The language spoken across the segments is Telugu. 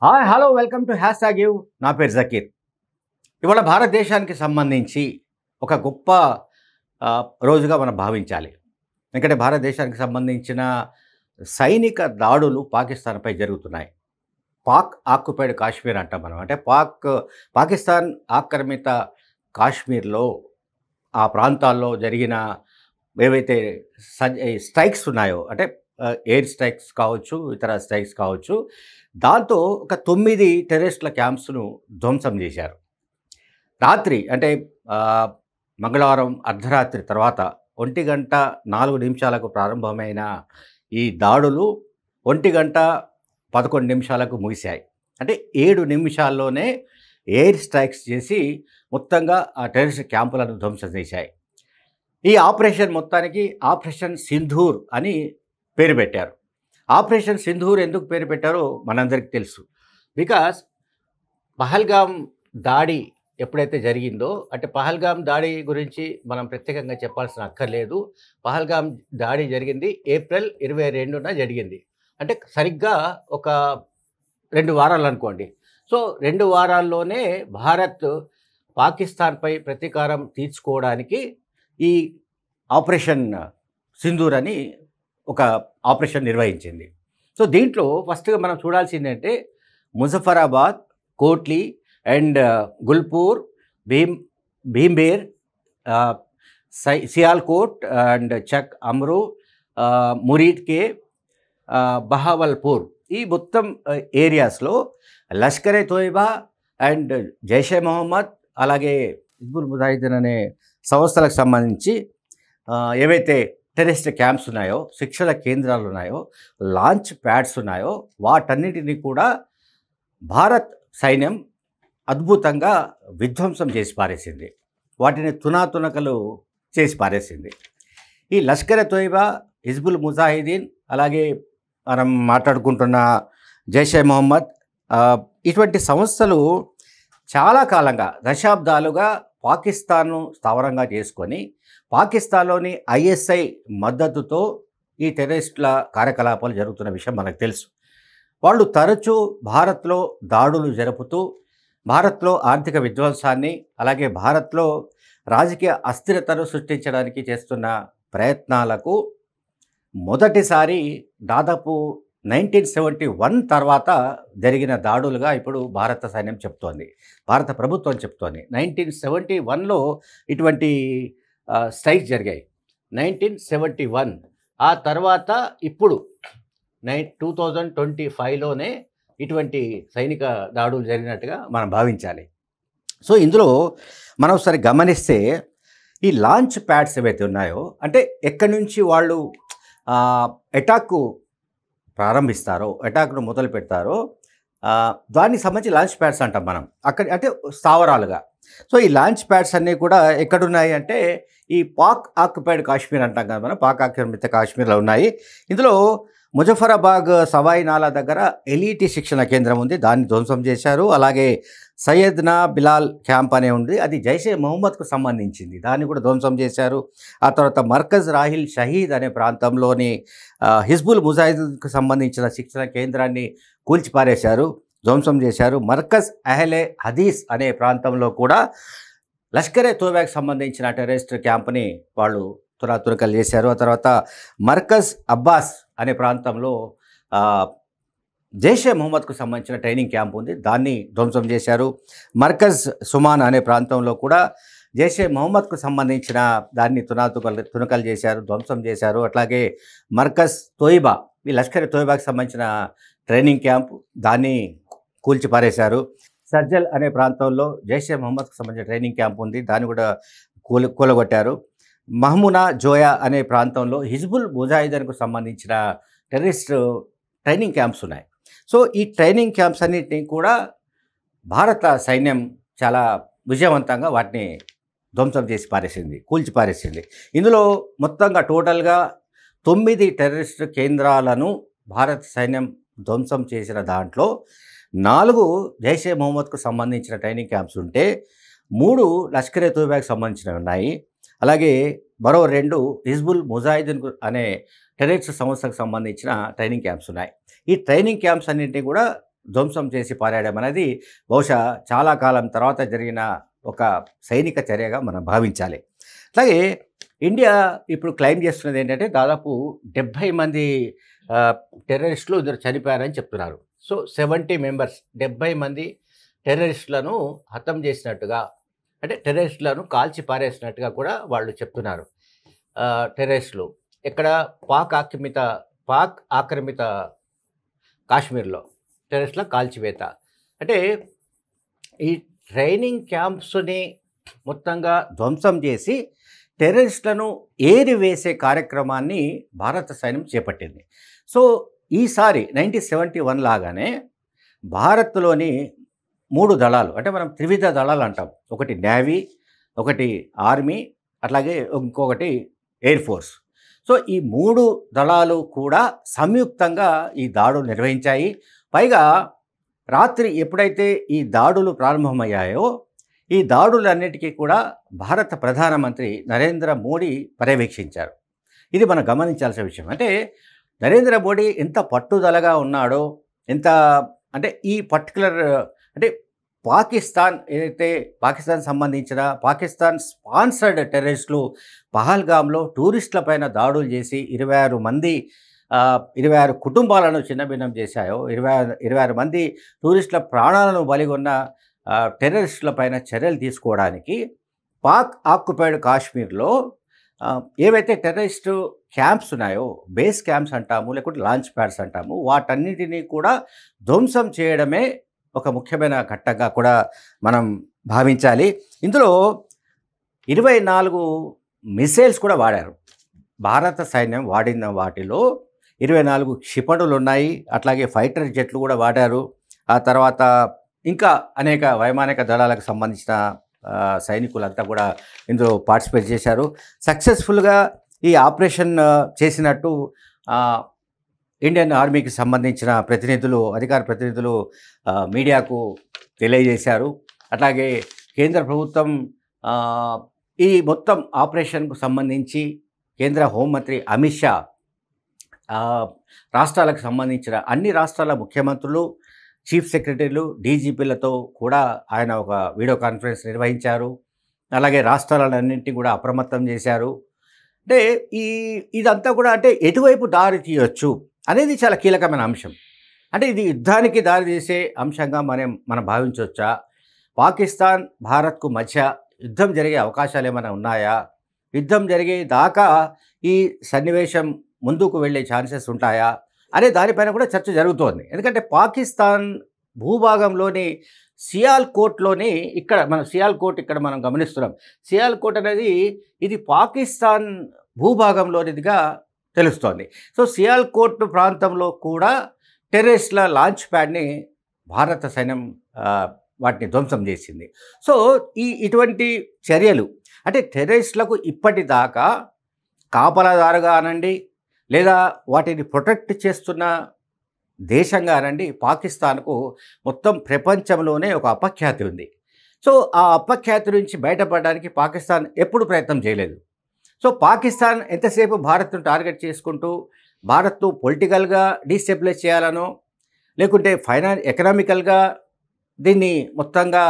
Hi hello welcome to hash tag you. నా పేరు జకీర్. ఇవాళ భారతదేశానికి సంబంధించి ఒక గొప్ప రోజుగా మనం భావించాలి. ఎందుకంటే భారతదేశానికి సంబంధించిన సైనిక దాడులు పాకిస్తాన్పై జరుగుతున్నాయి. పాక్ ఆక్యుపైడ్ కాశ్మీర్ అంటాం మనం. అంటే పాకిస్తాన్ ఆక్రమిత కాశ్మీర్లో ఆ ప్రాంతాల్లో జరిగిన ఏవైతే స్ట్రైక్స్ ఉన్నాయో, అంటే ఎయిర్ స్ట్రైక్స్ కావచ్చు, ఇతర స్ట్రైక్స్ కావచ్చు, దాంతో ఒక 9 టెర్రరిస్టుల క్యాంప్స్ను ధ్వంసం చేశారు. రాత్రి అంటే మంగళవారం అర్ధరాత్రి తర్వాత 1:04 ప్రారంభమైన ఈ దాడులు 1:11 ముగిశాయి. అంటే 7 నిమిషాల్లోనే ఎయిర్ స్ట్రైక్స్ చేసి మొత్తంగా ఆ టెర్రరిస్ట్ క్యాంపులను ధ్వంసం చేశాయి. ఈ ఆపరేషన్ మొత్తానికి ఆపరేషన్ సింధూర్ అని పేరు పెట్టారు. ఆపరేషన్ సింధూర్ ఎందుకు పేరు పెట్టారో మనందరికీ తెలుసు. బికాస్ పహల్గామ్ దాడి ఎప్పుడైతే జరిగిందో, అంటే పహల్గామ్ దాడి గురించి మనం ప్రత్యేకంగా చెప్పాల్సిన అక్కర్లేదు. పహల్గామ్ దాడి జరిగింది ఏప్రిల్ 22న జరిగింది. అంటే సరిగ్గా ఒక 2 వారాలు అనుకోండి. సో 2 వారాల్లోనే భారత్ పాకిస్తాన్పై ప్రతీకారం తీర్చుకోవడానికి ఈ ఆపరేషన్ సింధూర్ అని ఒక ఆపరేషన్ నిర్వహించింది. సో దీంట్లో ఫస్ట్గా మనం చూడాల్సిందంటే ముజఫరాబాద్, కోట్లీ అండ్ గుల్పూర్, భీంబేర్, సియాల్కోట్ అండ్ చక్ అమ్రు, మురీద్కే, బహావల్పూర్, ఈ మొత్తం ఏరియాస్లో లష్కరే తోయిబా అండ్ జైషే మొహమ్మద్, అలాగే హిజ్బుల్ ముజాహిదీన్ అనే సంస్థలకు సంబంధించి ఏవైతే టెర్రరిస్ట్ క్యాంప్స్ ఉన్నాయో, శిక్షణ కేంద్రాలు ఉన్నాయో, లాంచ్ ప్యాడ్స్ ఉన్నాయో, వాటన్నిటినీ కూడా భారత్ సైన్యం అద్భుతంగా విధ్వంసం చేసి పారేసింది. వాటిని తునాతునకలు చేసి పారేసింది. ఈ లష్కర్ తోయిబా, హిజ్బుల్ ముజాహిదీన్, అలాగే మనం మాట్లాడుకుంటున్న జైషే మొహమ్మద్, ఇటువంటి సంస్థలు చాలా కాలంగా, దశాబ్దాలుగా పాకిస్తాన్ను స్థావరంగా చేసుకొని పాకిస్తాన్లోని ఐఎస్ఐ మద్దతుతో ఈ టెర్రరిస్టుల కార్యకలాపాలు జరుగుతున్న విషయం మనకు తెలుసు. వాళ్ళు తరచూ భారత్లో దాడులు జరుపుతూ భారత్లో ఆర్థిక విధ్వంసాన్ని, అలాగే భారత్లో రాజకీయ అస్థిరతను సృష్టించడానికి చేస్తున్న ప్రయత్నాలకు మొదటిసారి దాదాపు 1971 తర్వాత జరిగిన దాడులుగా ఇప్పుడు భారత సైన్యం చెప్తోంది, భారత ప్రభుత్వం చెప్తోంది. 1971లో ఇటువంటి స్ట్రైక్స్ జరిగాయి. 1971 ఆ తర్వాత ఇప్పుడు 2025లోనే ఇటువంటి సైనిక దాడులు జరిగినట్టుగా మనం భావించాలి. సో ఇందులో మనం ఒకసారి గమనిస్తే ఈ లాంచ్ ప్యాడ్స్ ఏవైతే ఉన్నాయో, అంటే ఎక్కడి నుంచి వాళ్ళు అటాక్కు ప్రారంభిస్తారో, అటాక్ను మొదలు పెడతారో, దానికి సంబంధించి లాంచ్ ప్యాడ్స్ అంటాం మనం. అక్కడ అంటే స్థావరాలుగా. సో ఈ లాంచ్ ప్యాడ్స్ అన్నీ కూడా ఎక్కడున్నాయి అంటే ఈ పాక్ ఆక్యుపైడ్ కాశ్మీర్ అంటాం కదా మనం, పాక్ ఆక్రమిత కాశ్మీర్లో ఉన్నాయి. ఇందులో ముజఫరాబాద్ సవాయి నాలా దగ్గర ఎలీటీ శిక్షణ కేంద్రం ఉంది, దాన్ని ధ్వంసం చేశారు. అలాగే సయ్యద్నా బిలాల్ క్యాంప్ అనే ఉంది, అది జైషే మొహమ్మద్కు సంబంధించింది, దాన్ని కూడా ధ్వంసం చేశారు. ఆ తర్వాత మర్కజ్ రాహిల్ షహీద్ అనే ప్రాంతంలోని హిజ్బుల్ ముజాహిదీన్కు సంబంధించిన శిక్షణ కేంద్రాన్ని కూల్చిపారేశారు, ధ్వంసం చేశారు. మర్కజ్ అహ్లే హదీస్ అనే ప్రాంతంలో కూడా లష్కరే తోయిబాకి సంబంధించిన టెర్రరిస్ట్ క్యాంప్ని వాళ్ళు తునాతునకలు చేశారు. ఆ తర్వాత మర్కజ్ అబ్బాస్ అనే ప్రాంతంలో జైషే మొహమ్మద్కు సంబంధించిన ట్రైనింగ్ క్యాంప్ ఉంది, దాన్ని ధ్వంసం చేశారు. మర్కజ్ సుమాన్ అనే ప్రాంతంలో కూడా జైషే మొహమ్మద్కు సంబంధించిన దాన్ని తునకలు చేశారు, ధ్వంసం చేశారు. అట్లాగే మర్కజ్ తోయిబా, ఈ లష్కర్ తోయిబాకి సంబంధించిన ట్రైనింగ్ క్యాంప్, దాన్ని కూల్చిపారేశారు. సర్జల్ అనే ప్రాంతంలో జైషే మొహమ్మద్కు సంబంధించిన ట్రైనింగ్ క్యాంప్ ఉంది, దాన్ని కూడా కూలగొట్టారు. మహ్మునా జోయా అనే ప్రాంతంలో హిజ్బుల్ ముజాహిదీన్కు సంబంధించిన టెర్రరిస్ట్ ట్రైనింగ్ క్యాంప్స్ ఉన్నాయి. సో ఈ ట్రైనింగ్ క్యాంప్స్ అన్నింటినీ కూడా భారత సైన్యం చాలా విజయవంతంగా వాటిని ధ్వంసం చేసి పారేసింది, కూల్చిపారేసింది. ఇందులో మొత్తంగా టోటల్గా 9 టెర్రరిస్ట్ కేంద్రాలను భారత సైన్యం ధ్వంసం చేసిన దాంట్లో 4 జైషే మొహమ్మద్కు సంబంధించిన ట్రైనింగ్ క్యాంప్స్ ఉంటే 3 లష్కరే తోయిబాకి సంబంధించినవి ఉన్నాయి. అలాగే మరో 2 హిజ్బుల్ ముజాహిదీన్ అనే టెర్రరిస్ట్ సంస్థకు సంబంధించిన ట్రైనింగ్ క్యాంప్స్ ఉన్నాయి. ఈ ట్రైనింగ్ క్యాంప్స్ అన్నింటినీ కూడా ధ్వంసం చేసి పారేయడం అనేది బహుశా చాలా కాలం తర్వాత జరిగిన ఒక సైనిక చర్యగా మనం భావించాలి. అట్లాగే ఇండియా ఇప్పుడు క్లెయిమ్ చేస్తున్నది ఏంటంటే దాదాపు 70 మంది టెర్రరిస్టులు ఇద్దరు చనిపోయారని చెప్తున్నారు. సో 70 మెంబర్స్ 70 మంది టెర్రరిస్టులను హతం చేసినట్టుగా, అంటే టెర్రరిస్టులను కాల్చి పారేసినట్టుగా కూడా వాళ్ళు చెప్తున్నారు. టెర్రరిస్టులు ఎక్కడ పాక్ ఆక్రమిత కాశ్మీర్లో టెర్రరిస్టుల కాల్చివేత. అంటే ఈ ట్రైనింగ్ క్యాంప్స్ని మొత్తంగా ధ్వంసం చేసి టెర్రరిస్టులను ఏరివేసే కార్యక్రమాన్ని భారత సైన్యం చేపట్టింది. సో ఈసారి 1971 లాగానే భారత్లోని 3 దళాలు, అంటే మనం త్రివిధ దళాలు అంటాం. ఒకటి నేవీ, ఒకటి ఆర్మీ, అట్లాగే ఇంకొకటి ఎయిర్ ఫోర్స్. సో ఈ 3 దళాలు కూడా సంయుక్తంగా ఈ దాడులు నిర్వహించాయి. పైగా రాత్రి ఎప్పుడైతే ఈ దాడులు ప్రారంభమయ్యాయో ఈ దాడులన్నిటికీ కూడా భారత ప్రధానమంత్రి నరేంద్ర మోడీ పర్యవేక్షించారు. ఇది మనం గమనించాల్సిన విషయం. అంటే నరేంద్ర మోడీ ఎంత పట్టుదలగా ఉన్నాడో, ఎంత అంటే ఈ పర్టికులర్ అంటే పాకిస్తాన్ ఏదైతే పాకిస్తాన్ సంబంధించిన పాకిస్తాన్ స్పాన్సర్డ్ టెర్రరిస్టులు పహల్గామ్లో టూరిస్టుల పైన దాడులు చేసి 26 కుటుంబాలను చిన్నభిన్నం చేశాయో, 26 మంది టూరిస్టుల ప్రాణాలను బలిగొన్న టెర్రరిస్టుల పైన చర్యలు తీసుకోవడానికి పాక్ ఆక్యుపైడ్ కాశ్మీర్లో ఏవైతే టెర్రరిస్టు క్యాంప్స్ ఉన్నాయో, బేస్ క్యాంప్స్ అంటాము, లేకుంటే లాంచ్ ప్యాడ్స్ అంటాము, వాటన్నిటినీ కూడా ధ్వంసం చేయడమే ఒక ముఖ్యమైన ఘట్టంగా కూడా మనం భావించాలి. ఇందులో 24 మిసైల్స్ కూడా వాడారు. భారత సైన్యం వాడిన వాటిలో 24 క్షిపణులు ఉన్నాయి, అట్లాగే ఫైటర్ జెట్లు కూడా వాడారు. ఆ తర్వాత ఇంకా అనేక వైమానిక దళాలకు సంబంధించిన సైనికులంతా కూడా ఇందులో పార్టిసిపేట్ చేశారు. సక్సెస్ఫుల్గా ఈ ఆపరేషన్ చేసినట్టు ఇండియన్ ఆర్మీకి సంబంధించిన ప్రతినిధులు, అధికార ప్రతినిధులు మీడియాకు తెలియజేశారు. అట్లాగే కేంద్ర ప్రభుత్వం ఈ మొత్తం ఆపరేషన్కు సంబంధించి కేంద్ర హోంమంత్రి అమిత్ షా రాష్ట్రాలకు సంబంధించిన అన్ని రాష్ట్రాల ముఖ్యమంత్రులు, చీఫ్ సెక్రటరీలు, డీజీపీలతో కూడా ఆయన ఒక వీడియో కాన్ఫరెన్స్ నిర్వహించారు. అలాగే రాష్ట్రాలన్నింటినీ కూడా అప్రమత్తం చేశారు. అంటే ఇదంతా కూడా అంటే ఎటువైపు దారి తీయొచ్చు అనేది చాలా కీలకమైన అంశం. అంటే ఇది యుద్ధానికి దారి తీసే అంశంగా మనం భావించవచ్చా? పాకిస్తాన్ భారత్కు మధ్య యుద్ధం జరిగే అవకాశాలు ఏమైనా ఉన్నాయా? యుద్ధం జరిగే దాకా ఈ సన్నివేశం ముందుకు వెళ్ళే ఛాన్సెస్ ఉంటాయా అనే దానిపైన కూడా చర్చ జరుగుతోంది. ఎందుకంటే పాకిస్తాన్ భూభాగంలోని సియాల్కోట్లోని సియాల్కోట్ ఇక్కడ మనం గమనిస్తున్నాం. సియాల్కోట్ అనేది ఇది పాకిస్తాన్ భూభాగంలోనిదిగా తెలుస్తోంది. సో సియాల్కోట్ ప్రాంతంలో కూడా టెర్రరిస్టుల లాంచ్ ప్యాడ్ని భారత సైన్యం వాటిని ధ్వంసం చేసింది. సో ఇటువంటి చర్యలు అంటే టెర్రరిస్టులకు ఇప్పటిదాకా కాపలాదారుగా అనండి, లేదా వాటిని ప్రొటెక్ట్ చేస్తున్న దేశంగా అనండి, పాకిస్తాన్కు మొత్తం ప్రపంచంలోనే ఒక అపఖ్యాతి ఉంది. సో ఆ అపఖ్యాతి నుంచి బయటపడడానికి పాకిస్తాన్ ఎప్పుడు ప్రయత్నం చేయలేదు. సో పాకిస్తాన్ ఎంతసేపు భారత్ను టార్గెట్ చేసుకుంటూ భారత్ను పొలిటికల్గా డీస్టెబిలైజ్ చేయాలనో, లేకుంటే ఎకనామికల్గా దీన్ని మొత్తంగా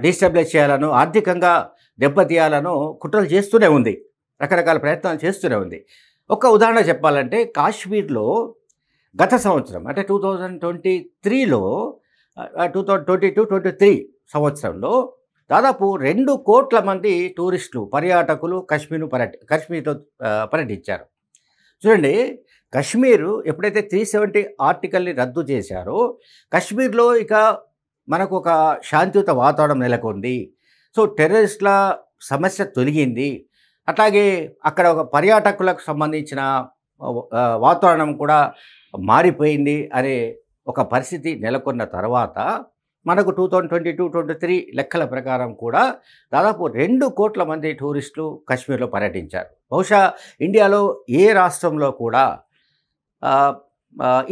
డీస్టెబిలైజ్ చేయాలనో, ఆర్థికంగా దెబ్బతీయాలనో కుట్రలు చేస్తూనే ఉంది, రకరకాల ప్రయత్నాలు చేస్తూనే ఉంది. ఒక ఉదాహరణ చెప్పాలంటే కాశ్మీర్లో గత సంవత్సరం అంటే 2023లో 2022-23 సంవత్సరంలో దాదాపు 2 కోట్ల మంది టూరిస్టులు, పర్యాటకులు కాశ్మీర్లో పర్యటించారు. చూడండి, కశ్మీరు ఎప్పుడైతే 370 ఆర్టికల్ని రద్దు చేశారో కశ్మీర్లో ఇక మనకు ఒక శాంతియుత వాతావరణం నెలకొంది. సో టెర్రరిస్టుల సమస్య తొలగింది. అట్లాగే అక్కడ ఒక పర్యాటకులకు సంబంధించిన వాతావరణం కూడా మారిపోయింది అనే ఒక పరిస్థితి నెలకొన్న తర్వాత మనకు 2022-23 లెక్కల ప్రకారం కూడా దాదాపు 2 కోట్ల మంది టూరిస్టులు కశ్మీర్లో పర్యటించారు. బహుశా ఇండియాలో ఏ రాష్ట్రంలో కూడా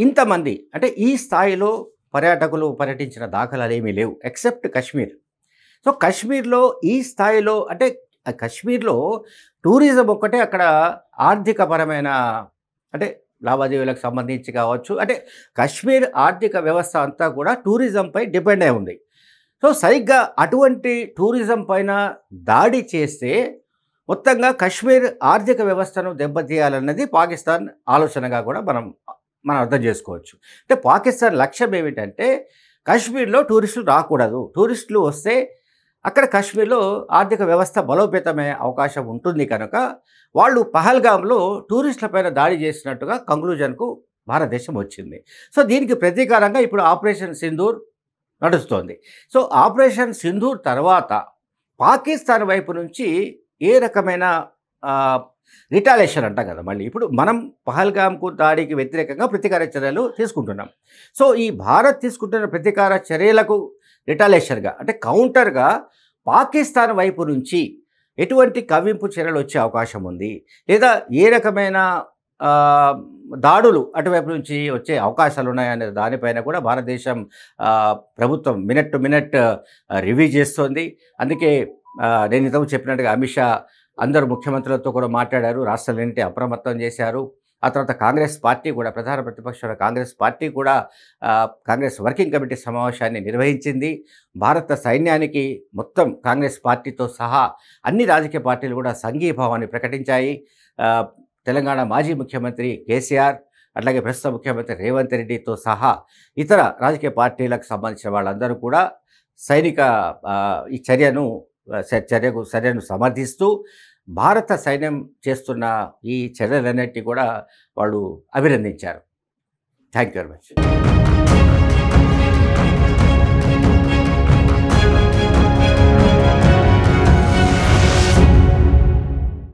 ఇంతమంది అంటే ఈ స్థాయిలో పర్యాటకులు పర్యటించిన దాఖలాలు ఏమీ లేవు ఎక్సెప్ట్ కశ్మీర్. సో కశ్మీర్లో ఈ స్థాయిలో అంటే కశ్మీర్లో టూరిజం ఒక్కటే అక్కడ ఆర్థికపరమైన అంటే లావాదేవీలకు సంబంధించి కావచ్చు, అంటే కశ్మీర్ ఆర్థిక వ్యవస్థ అంతా కూడా టూరిజంపై డిపెండ్ అయి ఉంది. సో సరిగ్గా అటువంటి టూరిజం పైన దాడి చేస్తే మొత్తంగా కశ్మీర్ ఆర్థిక వ్యవస్థను దెబ్బతీయాలన్నది పాకిస్తాన్ ఆలోచనగా కూడా మనం అర్థం చేసుకోవచ్చు. అంటే పాకిస్తాన్ లక్ష్యం ఏమిటంటే కాశ్మీర్లో టూరిస్టులు రాకూడదు, టూరిస్టులు వస్తే అక్కడ కాశ్మీర్లో ఆర్థిక వ్యవస్థ బలోపేతమయ్యే అవకాశం ఉంటుంది కనుక వాళ్ళు పహల్గామ్లో టూరిస్టులపైన దాడి చేసినట్టుగా కంక్లూజన్కు భారతదేశం వచ్చింది. సో దీనికి ప్రతీకారంగా ఇప్పుడు ఆపరేషన్ సింధూర్ నడుస్తోంది. సో ఆపరేషన్ సింధూర్ తర్వాత పాకిస్తాన్ వైపు నుంచి ఏ రకమైన రిటాలియేషన్ అంటాం కదా, మళ్ళీ ఇప్పుడు మనం పహల్గామ్కు దాడికి వ్యతిరేకంగా ప్రతీకార చర్యలు తీసుకుంటున్నాం. సో ఈ భారత్ తీసుకుంటున్న ప్రతీకార చర్యలకు రిటాలియేషన్గా అంటే కౌంటర్గా పాకిస్తాన్ వైపు నుంచి ఎటువంటి కవ్వింపు చర్యలు వచ్చే అవకాశం ఉంది, లేదా ఏ రకమైన దాడులు అటువైపు నుంచి వచ్చే అవకాశాలు ఉన్నాయనే దానిపైన కూడా భారతదేశం ప్రభుత్వం మినిట్ టు మినిట్ రివ్యూ చేస్తోంది. అందుకే నేను ఇంతకు చెప్పినట్టుగా అమిత్ షా అందరు ముఖ్యమంత్రులతో కూడా మాట్లాడారు, రాష్ట్రాలన్నింటి అప్రమత్తం చేశారు. ఆ తర్వాత కాంగ్రెస్ పార్టీ కూడా, ప్రధాన ప్రతిపక్ష కాంగ్రెస్ పార్టీ కూడా కాంగ్రెస్ వర్కింగ్ కమిటీ సమావేశాన్ని నిర్వహించింది. భారత సైన్యానికి మొత్తం కాంగ్రెస్ పార్టీతో సహా అన్ని రాజకీయ పార్టీలు కూడా సంఘీభావాన్ని ప్రకటించాయి. తెలంగాణ మాజీ ముఖ్యమంత్రి కేసీఆర్, అట్లాగే ప్రస్తుత ముఖ్యమంత్రి రేవంత్ రెడ్డితో సహా ఇతర రాజకీయ పార్టీలకు సంబంధించిన వాళ్ళందరూ కూడా సైనిక ఈ చర్యను సమర్థిస్తూ భారత సైన్యం చేస్తున్న ఈ చర్యలన్నిటినీ కూడా వాళ్ళు అభినందించారు. Thank you very much.